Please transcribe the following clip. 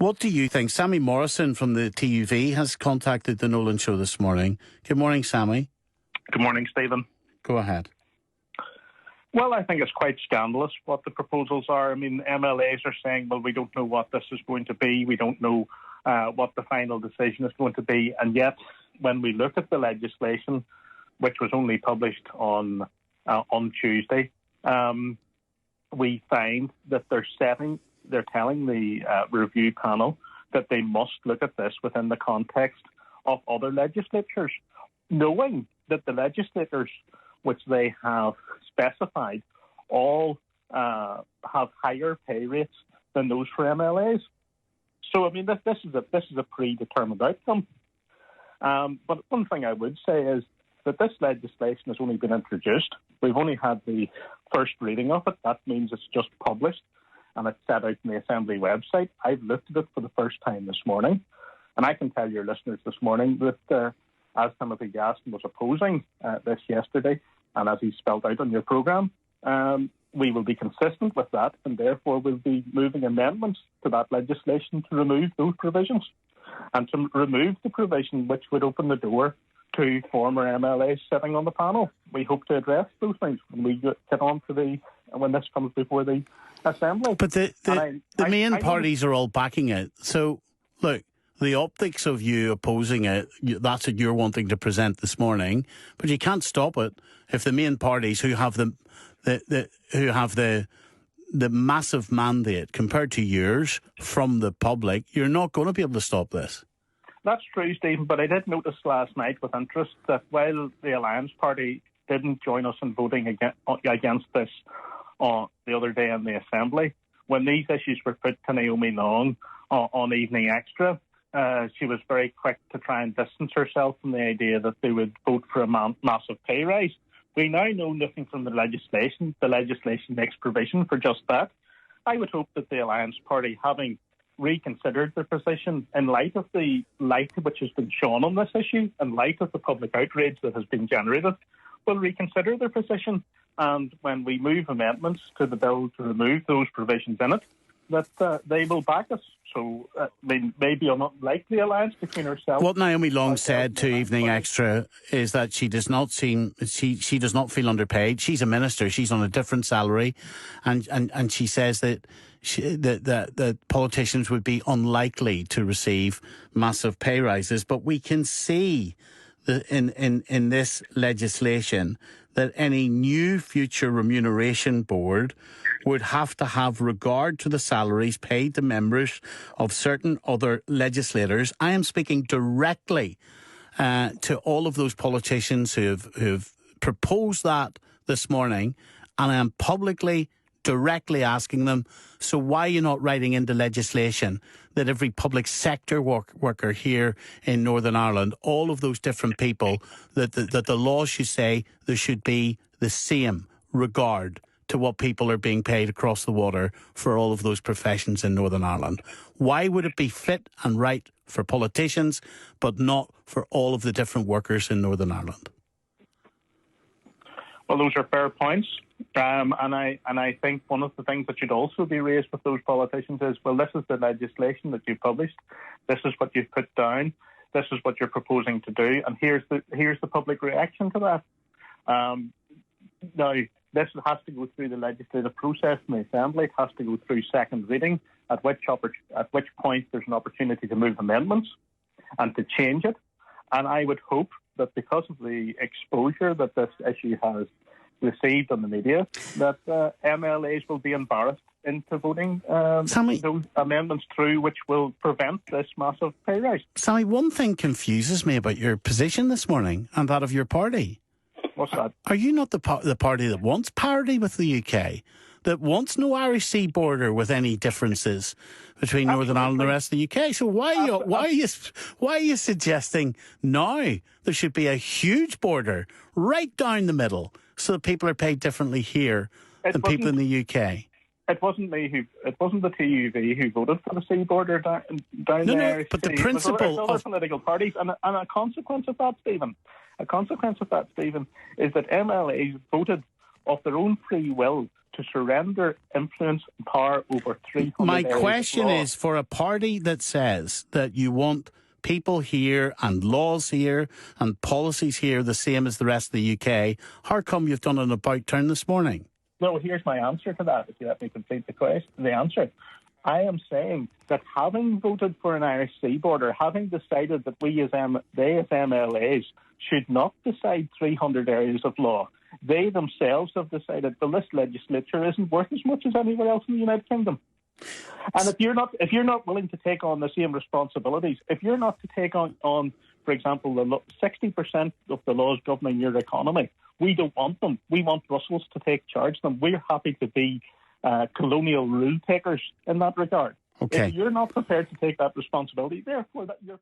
What do you think? Sammy Morrison from the TUV has contacted the Nolan Show this morning. Good morning, Sammy. Good morning, Stephen. Go ahead. Well, I think it's quite scandalous what the proposals are. I mean, MLAs are saying, well, we don't know what this is going to be. We don't know what the final decision is going to be. And yet, when we look at the legislation, which was only published on Tuesday, we find that they're telling the review panel that they must look at this within the context of other legislatures, knowing that the legislators which they have specified all have higher pay rates than those for MLAs. So, I mean, this is a predetermined outcome. But one thing I would say is that this legislation has only been introduced. We've only had the first reading of it. That means it's just published and it's set out on the Assembly website. I've looked at it for the first time this morning, and I can tell your listeners this morning that as Timothy Gaston was opposing this yesterday, and as he spelled out on your programme, we will be consistent with that, and therefore we'll be moving amendments to that legislation to remove those provisions and to remove the provision which would open the door to former MLAs sitting on the panel. We hope to address those things when we get on to when this comes before the Assembly. But the main parties are all backing it. So, look, the optics of you opposing it, that's what you're wanting to present this morning, but you can't stop it if the main parties who have the massive mandate compared to yours from the public, you're not going to be able to stop this. That's true, Stephen, but I did notice last night with interest that while the Alliance Party didn't join us in voting against this the other day in the Assembly, when these issues were put to Naomi Long on Evening Extra, she was very quick to try and distance herself from the idea that they would vote for a massive pay rise. We now know nothing from the legislation. The legislation makes provision for just that. I would hope that the Alliance Party, having reconsidered their position in light of the light which has been shown on this issue, in light of the public outrage that has been generated, will reconsider their position. And when we move amendments to the bill to remove those provisions in it, that they will back us. So, maybe an unlikely alliance between herself. What Naomi Long said to Evening Extra is that she does not feel underpaid. She's a minister. She's on a different salary, and she says that that politicians would be unlikely to receive massive pay rises. But we can see that in this legislation that any new future remuneration board would have to have regard to the salaries paid to members of certain other legislators. I am speaking directly to all of those politicians who've proposed that this morning, and I am publicly, directly asking them, so why are you not writing into legislation that every public sector worker here in Northern Ireland, all of those different people, that the law should say there should be the same regard to what people are being paid across the water for all of those professions in Northern Ireland? Why would it be fit and right for politicians, but not for all of the different workers in Northern Ireland? Well, those are fair points. And I think one of the things that should also be raised with those politicians is, well, this is the legislation that you published. This is what you've put down. This is what you're proposing to do. And here's the public reaction to that. Now, this has to go through the legislative process in the Assembly. It has to go through second reading, at which point there's an opportunity to move amendments and to change it. And I would hope that because of the exposure that this issue has received on the media, that MLAs will be embarrassed into voting those amendments through, which will prevent this massive pay rise. Sammy, one thing confuses me about your position this morning and that of your party. What's that? Are you not the party that wants parity with the UK, that wants no Irish Sea border with any differences between Northern Ireland and the rest of the UK? So why are you suggesting now there should be a huge border right down the middle so that people are paid differently here than people in the UK? It wasn't the TUV who voted for the sea border down there. No, but the principle of other political parties, and a consequence of that, Stephen, is that MLAs voted of their own free will to surrender influence and power over 300 My areas of question law. is, for a party that says that you want people here and laws here and policies here the same as the rest of the UK, how come you've done an about turn this morning? No, here's my answer to that, if you let me complete the answer. I am saying that having voted for an Irish sea border, having decided that they as MLAs should not decide 300 areas of law, they themselves have decided that this legislature isn't worth as much as anywhere else in the United Kingdom. And if you're not willing to take on the same responsibilities, if you're not to take on for example, the 60% of the laws governing your economy, we don't want them. We want Brussels to take charge of them. We're happy to be colonial rule takers in that regard. Okay. If you're not prepared to take that responsibility, therefore, you're